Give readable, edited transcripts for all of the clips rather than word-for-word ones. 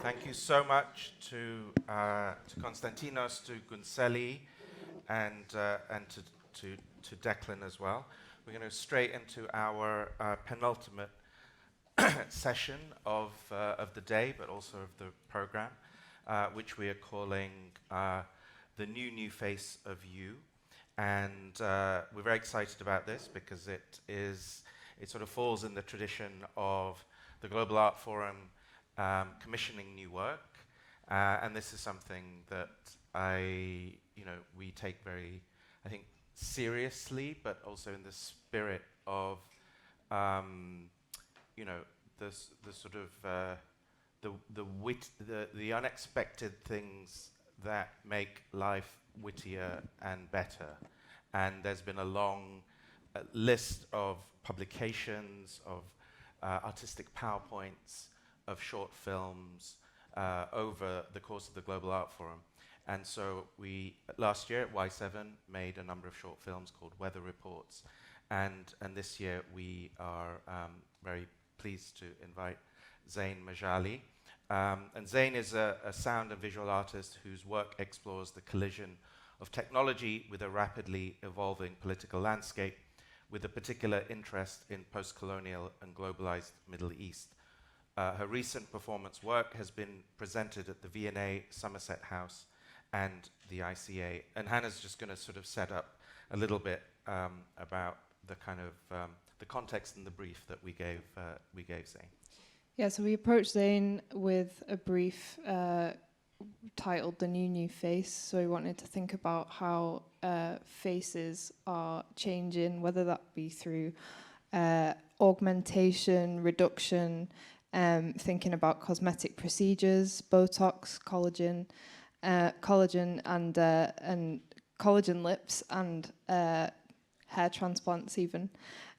Thank you so much to Konstantinos, to Gunseli, and to Declan as well. We're going to straight into our penultimate session of the day, but also of the program, which we are calling the new face of you. And we're very excited about this because it sort of falls in the tradition of the Global Art Forum commissioning new work, and this is something that we take very, I think, seriously, but also in the spirit of, the sort of the unexpected things that make life wittier and better. And there's been a long list of publications, of artistic PowerPoints, of short films over the course of the Global Art Forum. And so we, last year at Y7, made a number of short films called Weather Reports. And this year we are very pleased to invite Zein Majali. And Zein is a sound and visual artist whose work explores the collision of technology with a rapidly evolving political landscape, with a particular interest in post-colonial and globalized Middle East. Her recent performance work has been presented at the V&A, Somerset House, and the ICA. And Hannah's just going to sort of set up a little bit about the kind of the context and the brief that we gave Zein. Yeah, so we approached Zein with a brief titled "The New Face." So we wanted to think about how faces are changing, whether that be through augmentation, reduction. Thinking about cosmetic procedures, Botox, collagen and collagen lips, and hair transplants even,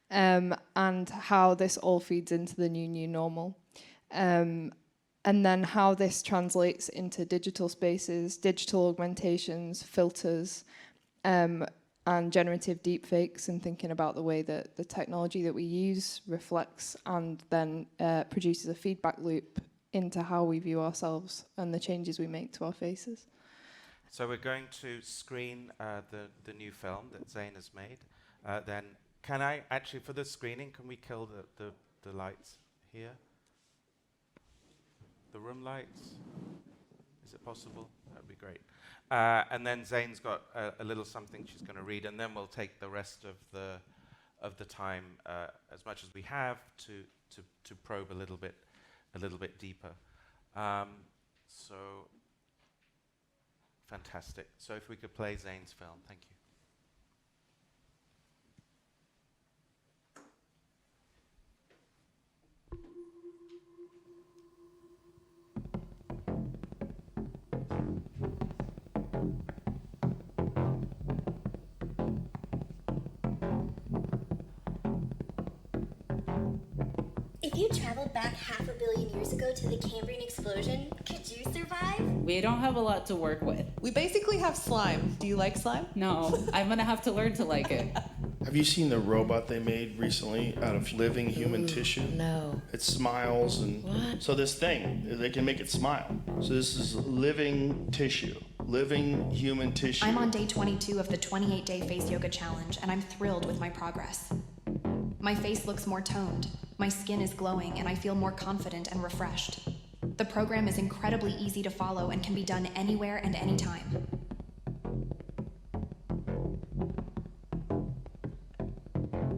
and how this all feeds into the new normal, and then how this translates into digital spaces, digital augmentations, filters, and generative deepfakes, and thinking about the way that the technology that we use reflects and then produces a feedback loop into how we view ourselves and the changes we make to our faces. So we're going to screen the new film that Zein has made. Then can I actually, for the screening, can we kill the lights here? The room lights? Is it possible? That'd be great. And then Zain's got a little something she's going to read, and then we'll take the rest of the time, as much as we have, to probe a little bit deeper. So fantastic. So if we could play Zain's film, thank you. If you traveled back 500 million years ago to the Cambrian explosion, could you survive? We don't have a lot to work with. We basically have slime. Do you like slime? No, I'm gonna have to learn to like it. Have you seen the robot they made recently out of living human tissue? No. It smiles and... What? So this thing, they can make it smile. So this is living tissue, living human tissue. I'm on day 22 of the 28-day face yoga challenge, and I'm thrilled with my progress. My face looks more toned, my skin is glowing, and I feel more confident and refreshed. The program is incredibly easy to follow and can be done anywhere and anytime.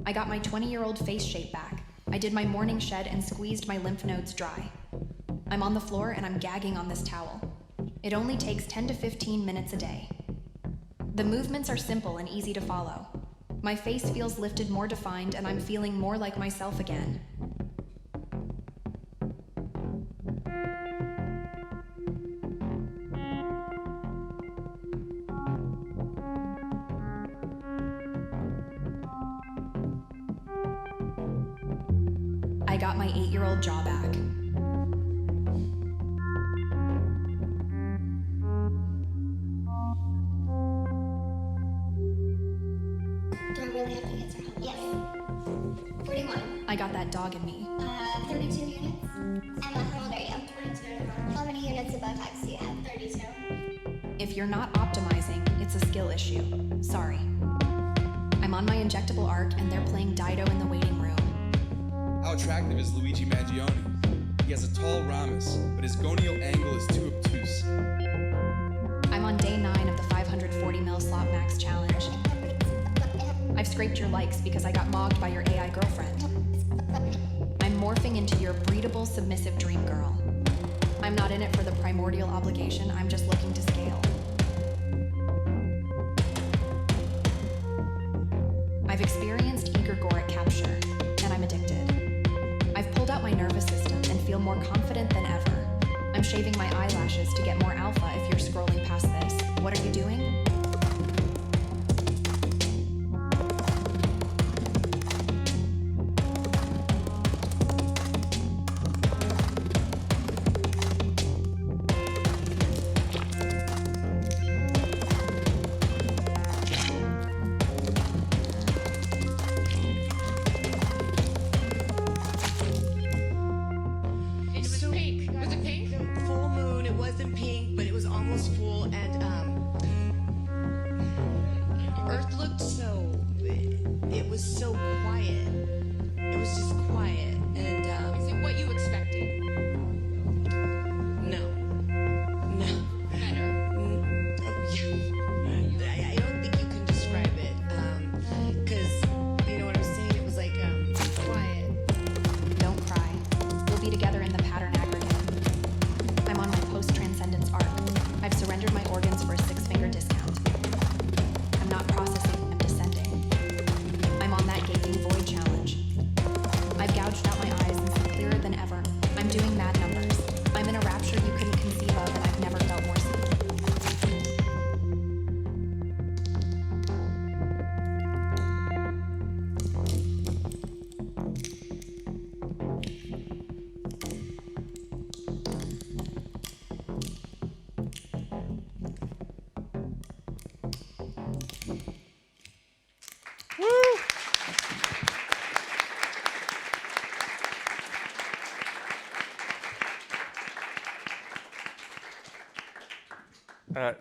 I got my 20-year-old face shape back. I did my morning shed and squeezed my lymph nodes dry. I'm on the floor and I'm gagging on this towel. It only takes 10 to 15 minutes a day. The movements are simple and easy to follow. My face feels lifted, more defined, and I'm feeling more like myself again. I got my 8-year-old jaw back. Do I really have to answer? Yes. 41. I got that dog in me. 32 units. Emma, how old are you? 22. How many If you're not optimizing, it's a skill issue. Sorry. I'm on my injectable arc and they're playing Dido in the waiting room. How attractive is Luigi Maggioni? He has a tall ramus, but his gonial angle is too obtuse. I'm on day 9 of the 540 mil slot max challenge. I've scraped your likes because I got mogged by your AI girlfriend. I'm morphing into your breedable, submissive dream girl. I'm not in it for the primordial obligation, I'm just looking to scale. I've experienced egregoric capture, and I'm addicted. I've pulled out my nervous system and feel more confident than ever. I'm shaving my eyelashes to get more alpha if you're scrolling past this. What are you doing?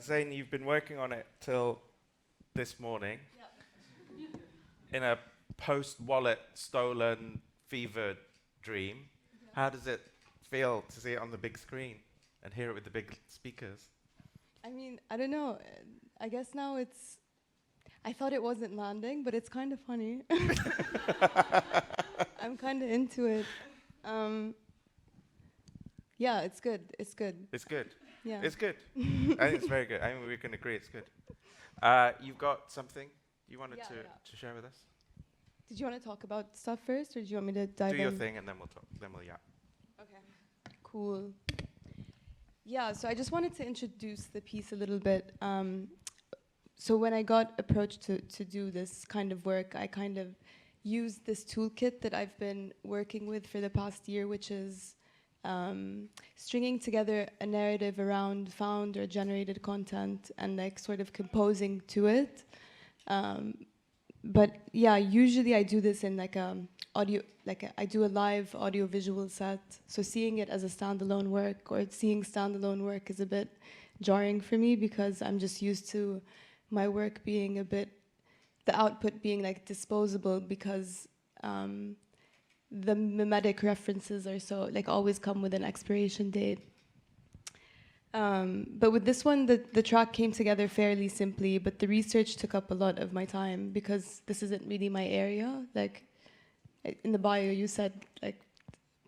Zein, you've been working on it till this morning. Yep. In a post-wallet stolen fever dream. Yeah. How does it feel to see it on the big screen and hear it with the big speakers? I mean, I don't know. I guess now it's... I thought it wasn't landing, but it's kind of funny. I'm kind of into it. Yeah, it's good. It's good. It's good. Yeah. It's good. I think it's very good. I mean, we can agree it's good. You've got something you wanted to share with us? Did you want to talk about stuff first, or do you want me to dive in? Do your thing, and then we'll talk. Then we'll Okay. Cool. Yeah, so I just wanted to introduce the piece a little bit. So when I got approached to do this kind of work, I kind of used this toolkit that I've been working with for the past year, which is stringing together a narrative around found or generated content and like sort of composing to it. But yeah, usually I do this in like I do a live audio visual set. So seeing it as a standalone work or seeing standalone work is a bit jarring for me because I'm just used to my work being a bit, the output being like disposable because the mimetic references are so like always come with an expiration date. But with this one, the track came together fairly simply, but the research took up a lot of my time because this isn't really my area. Like in the bio, you said like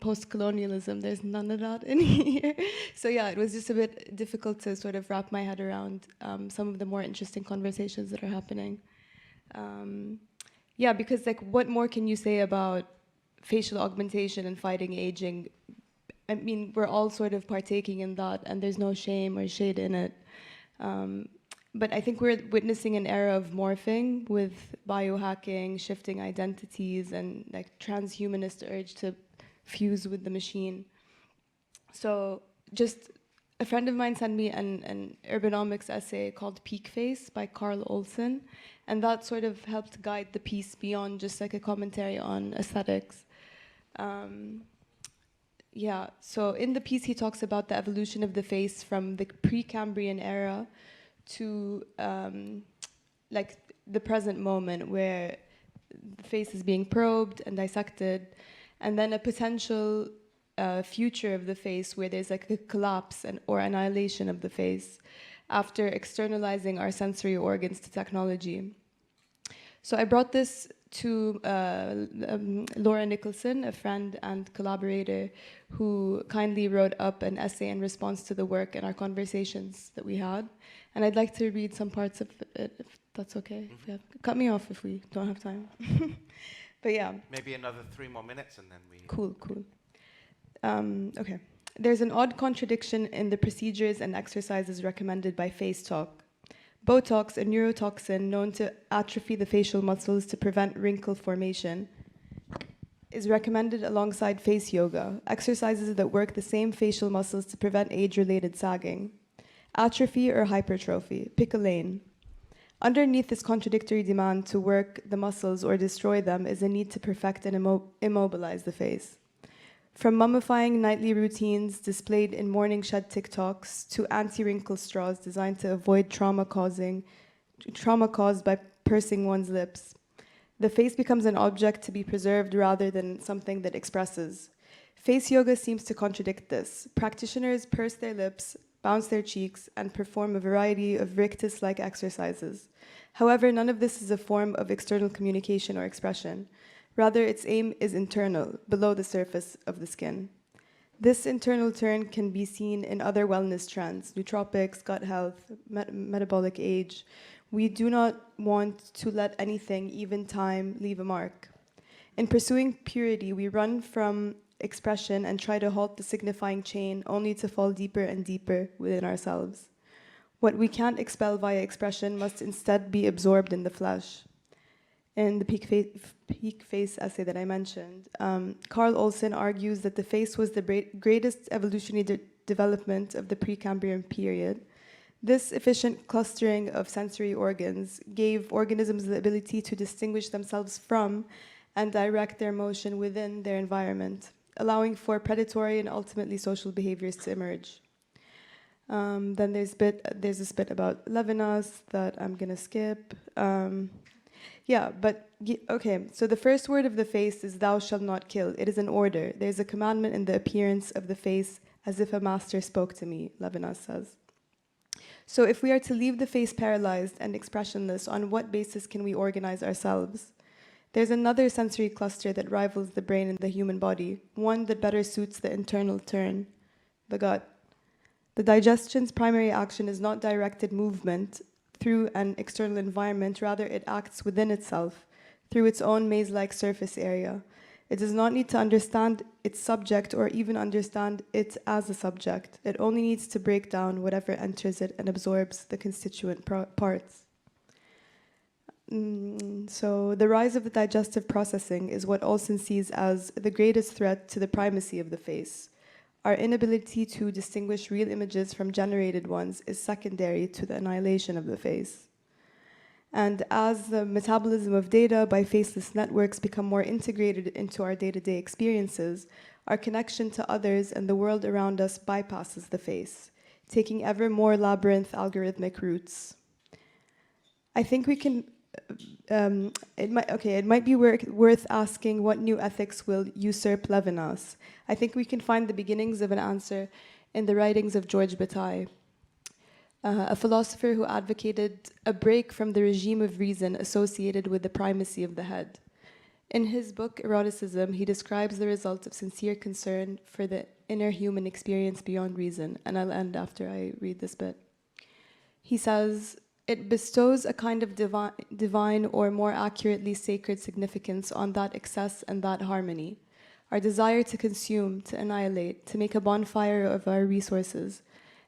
post-colonialism, there's none of that in here. So yeah, it was just a bit difficult to sort of wrap my head around some of the more interesting conversations that are happening. Yeah, because like what more can you say about facial augmentation and fighting aging? I mean, we're all sort of partaking in that, and there's no shame or shade in it. But I think we're witnessing an era of morphing with biohacking, shifting identities, and like transhumanist urge to fuse with the machine. So just a friend of mine sent me an urbanomics essay called Peak Face by Carl Olson, and that sort of helped guide the piece beyond just like a commentary on aesthetics. So in the piece he talks about the evolution of the face from the Precambrian era to like the present moment where the face is being probed and dissected, and then a potential future of the face where there's like a collapse or annihilation of the face after externalizing our sensory organs to technology. So I brought this to Laura Nicholson, a friend and collaborator, who kindly wrote up an essay in response to the work and our conversations that we had. And I'd like to read some parts of it, if that's okay. If we have, cut me off if we don't have time. But yeah. Maybe another 3 more minutes and then we... Cool. Okay. There's an odd contradiction in the procedures and exercises recommended by Face Talk. Botox, a neurotoxin known to atrophy the facial muscles to prevent wrinkle formation, is recommended alongside face yoga, exercises that work the same facial muscles to prevent age-related sagging. Atrophy or hypertrophy, pick a lane. Underneath this contradictory demand to work the muscles or destroy them is a need to perfect and immobilize the face. From mummifying nightly routines displayed in morning shed TikToks to anti-wrinkle straws designed to avoid trauma caused by pursing one's lips, the face becomes an object to be preserved rather than something that expresses. Face yoga seems to contradict this. Practitioners purse their lips, bounce their cheeks, and perform a variety of rictus-like exercises. However, none of this is a form of external communication or expression. Rather, its aim is internal, below the surface of the skin. This internal turn can be seen in other wellness trends, nootropics, gut health, metabolic age. We do not want to let anything, even time, leave a mark. In pursuing purity, we run from expression and try to halt the signifying chain, only to fall deeper and deeper within ourselves. What we can't expel via expression must instead be absorbed in the flesh. In the peak face essay that I mentioned, Carl Olson argues that the face was the greatest evolutionary development of the Precambrian period. This efficient clustering of sensory organs gave organisms the ability to distinguish themselves from and direct their motion within their environment, allowing for predatory and ultimately social behaviors to emerge. Then there's this bit about Levinas that I'm gonna skip. Okay, so the first word of the face is thou shalt not kill. It is an order. There's a commandment in the appearance of the face as if a master spoke to me, Levinas says. So if we are to leave the face paralyzed and expressionless, on what basis can we organize ourselves? There's another sensory cluster that rivals the brain in the human body, one that better suits the internal turn, the gut. The digestion's primary action is not directed movement through an external environment, rather it acts within itself, through its own maze-like surface area. It does not need to understand its subject or even understand it as a subject. It only needs to break down whatever enters it and absorbs the constituent parts. So the rise of the digestive processing is what Olson sees as the greatest threat to the primacy of the face. Our inability to distinguish real images from generated ones is secondary to the annihilation of the face. And as the metabolism of data by faceless networks become more integrated into our day-to-day experiences, our connection to others and the world around us bypasses the face, taking ever more labyrinth algorithmic routes. I think we can it might be worth asking what new ethics will usurp Levinas. I think we can find the beginnings of an answer in the writings of George Bataille, a philosopher who advocated a break from the regime of reason associated with the primacy of the head. In his book, Eroticism, he describes the result of sincere concern for the inner human experience beyond reason, and I'll end after I read this bit. He says, it bestows a kind of divine or more accurately sacred significance on that excess and that harmony, our desire to consume, to annihilate, to make a bonfire of our resources,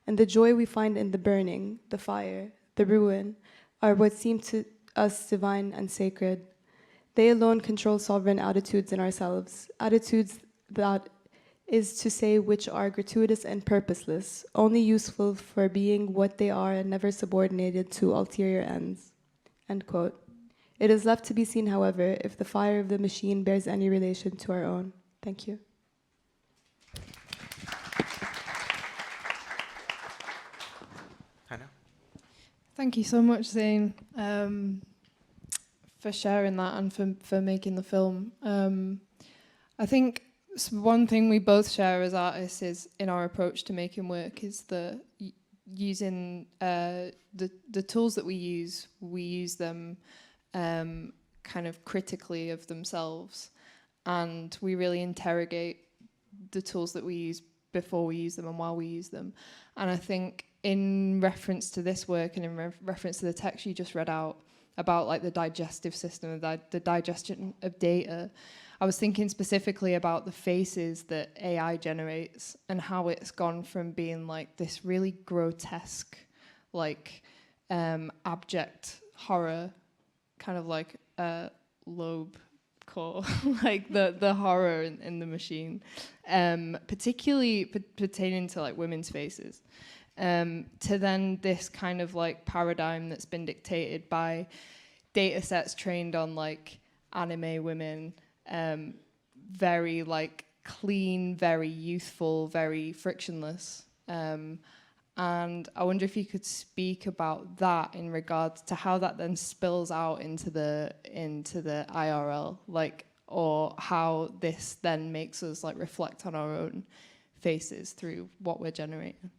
and the joy we find in the burning, the fire, the ruin, are what seem to us divine and sacred. They alone control sovereign attitudes in ourselves, attitudes that is to say which are gratuitous and purposeless, only useful for being what they are and never subordinated to ulterior ends." End quote. It is left to be seen, however, if the fire of the machine bears any relation to our own. Thank you. Hannah? Thank you so much, Zain, for sharing that and for making the film. I think one thing we both share as artists is in our approach to making work is using the tools that we use them kind of critically of themselves, and we really interrogate the tools that we use before we use them and while we use them. And I think in reference to this work and in reference to the text you just read out about like the digestive system, the digestion of data, I was thinking specifically about the faces that AI generates and how it's gone from being like this really grotesque, like abject horror, kind of like lobe core, like the horror in the machine, particularly pertaining to like women's faces, to then this kind of like paradigm that's been dictated by data sets trained on like anime women, very like clean, very youthful, very frictionless. And I wonder if you could speak about that in regards to how that then spills out into the IRL, like, or how this then makes us like reflect on our own faces through what we're generating.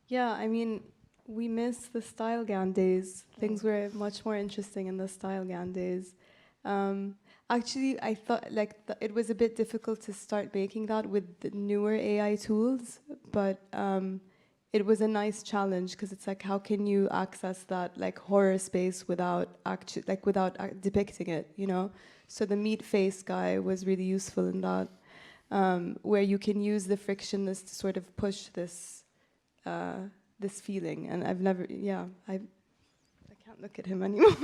Yeah, I mean, we miss the style gown days. Things were much more interesting in the style gown days. Actually, I thought like it was a bit difficult to start making that with the newer AI tools, but it was a nice challenge because it's like, how can you access that like horror space without depicting it, you know? So the meat face guy was really useful in that, where you can use the frictionless to sort of push this this feeling. And I've never, I can't look at him anymore.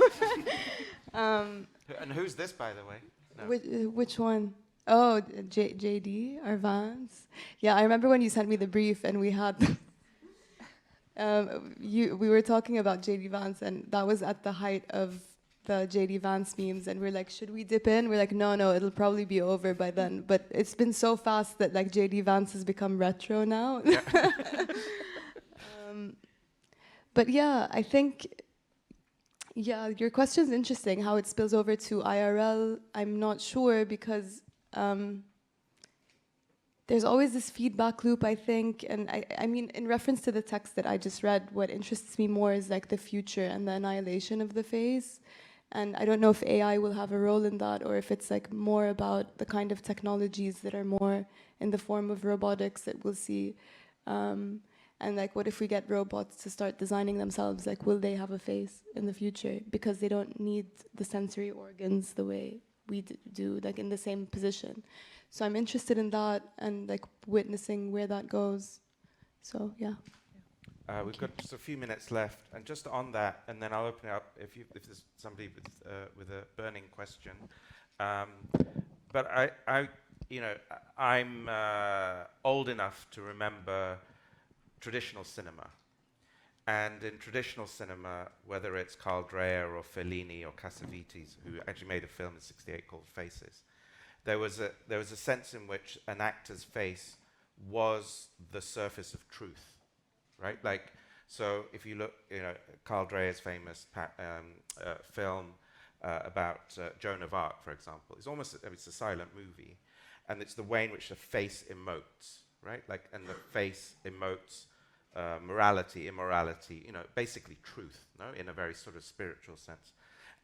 And who's this, by the way? No. Which one? Oh, JD, our Vance. Yeah, I remember when you sent me the brief and we had, we were talking about JD Vance, and that was at the height of the JD Vance memes, and we're like, should we dip in? We're like, no, it'll probably be over by then. But it's been so fast that like JD Vance has become retro now. Yeah. But yeah, I think, your question is interesting, how it spills over to IRL. I'm not sure because there's always this feedback loop, I think. And I mean, in reference to the text that I just read, what interests me more is like the future and the annihilation of the face. And I don't know if AI will have a role in that, or if it's like more about the kind of technologies that are more in the form of robotics that we'll see. And like, what if we get robots to start designing themselves? Like, will they have a face in the future? Because they don't need the sensory organs the way we do, like in the same position. So I'm interested in that and like witnessing where that goes. So yeah. We've got just a few minutes left, and just on that, and then I'll open it up if there's somebody with a burning question. But I'm old enough to remember traditional cinema. And in traditional cinema, whether it's Carl Dreyer or Fellini or Cassavetes, who actually made a film in '68 called Faces, there was a sense in which an actor's face was the surface of truth, right? Like, so if you look, Carl Dreyer's famous film about Joan of Arc, for example, it's a silent movie, and it's the way in which the face emotes, right? Like, and the face emotes morality, immorality, basically truth, no, in a very sort of spiritual sense.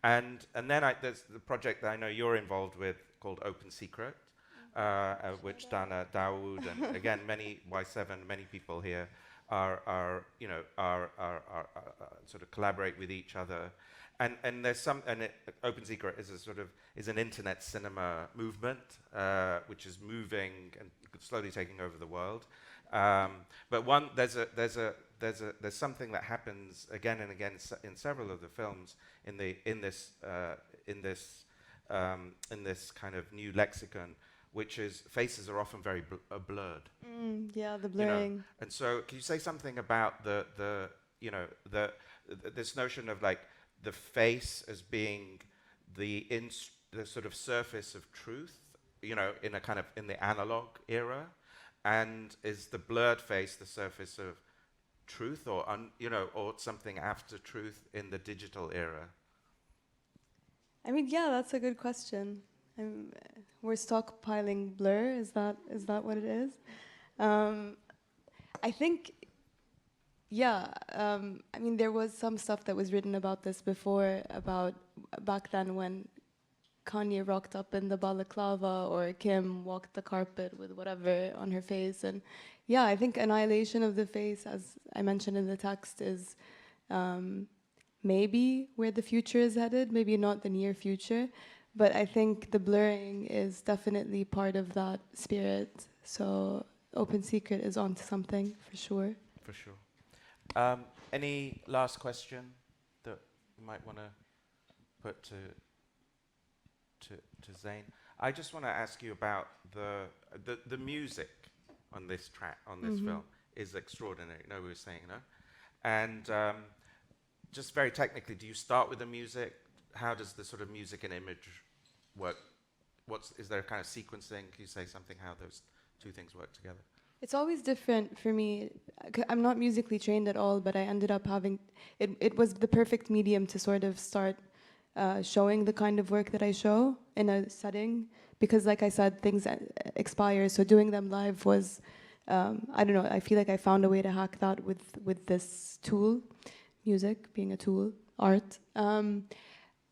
And then there's the project that I know you're involved with called Open Secret, which Dana Dawood and again many Y7, many people here are sort of collaborate with each other. And there's Open Secret is an internet cinema movement which is moving and slowly taking over the world. But there's something that happens again and again in several of the films in this kind of new lexicon, which is faces are often very blurred. Yeah, the blurring. And so, can you say something about this notion of like the face as being the sort of surface of truth, in the analog era, and is the blurred face the surface of truth, or or something after truth in the digital era? I mean, yeah, that's a good question. We're stockpiling blur. Is that what it is? I think, yeah. I mean, there was some stuff that was written about this before, about back then when Kanye rocked up in the balaclava, or Kim walked the carpet with whatever on her face. And yeah, I think annihilation of the face, as I mentioned in the text, is maybe where the future is headed, maybe not the near future. But I think the blurring is definitely part of that spirit. So Open Secret is onto something, for sure. For sure. Any last question that you might want to put to Zein? I just want to ask you about the music on this track, on this film, is extraordinary. No, we were saying, and just very technically, do you start with the music? How does the sort of music and image work? Is there a kind of sequencing? Can you say something how those two things work together? It's always different for me. I'm not musically trained at all, but I ended up having it was the perfect medium to sort of start showing the kind of work that I show in a setting, because like I said, things expire, so doing them live was I don't know, I feel like I found a way to hack that with this tool, music being a tool, art.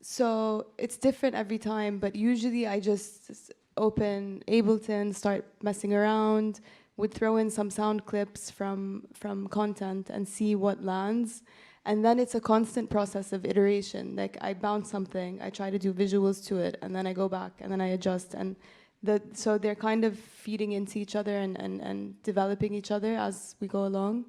So it's different every time, but usually I just open Ableton, start messing around, would throw in some sound clips from content and see what lands. And then it's a constant process of iteration. Like I bounce something, I try to do visuals to it, and then I go back and then I adjust. And so they're kind of feeding into each other and developing each other as we go along.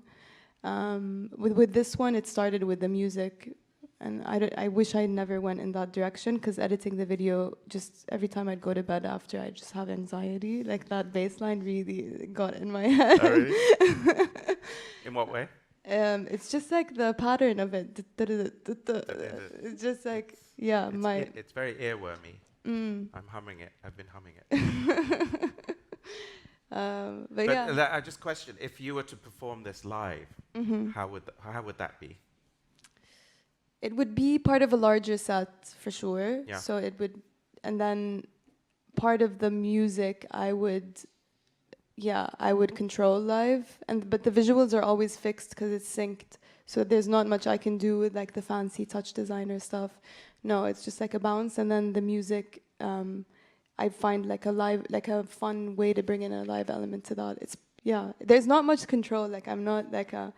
With this one, it started with the music. And I wish I never went in that direction, because editing the video, just every time I'd go to bed after, I just have anxiety. Like that bass line really got in my head. Oh, really? In what way? It's just like the pattern of it. It's just like, yeah, it's very earwormy. I'm humming it. I've been humming it. but yeah. I just question, if you were to perform this live, how would that be? It would be part of a larger set, for sure. Yeah. So it would, and then part of the music I would control live, but the visuals are always fixed because it's synced. So there's not much I can do with like the fancy touch designer stuff. No, it's just like a bounce, and then the music, I find like a fun way to bring in a live element to that. There's not much control. Like I'm not like a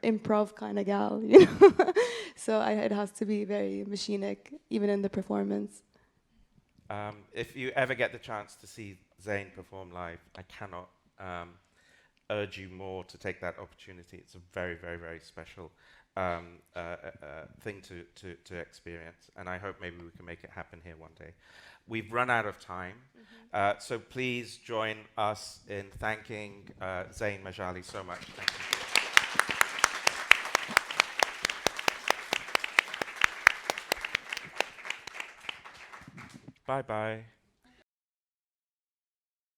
improv kind of gal, you know. So it has to be very machinic, even in the performance. If you ever get the chance to see Zein perform live, I cannot urge you more to take that opportunity. It's a very, very, very special thing to experience, and I hope maybe we can make it happen here one day. We've run out of time, so please join us in thanking Zein Majali so much. Thank you. Bye-bye.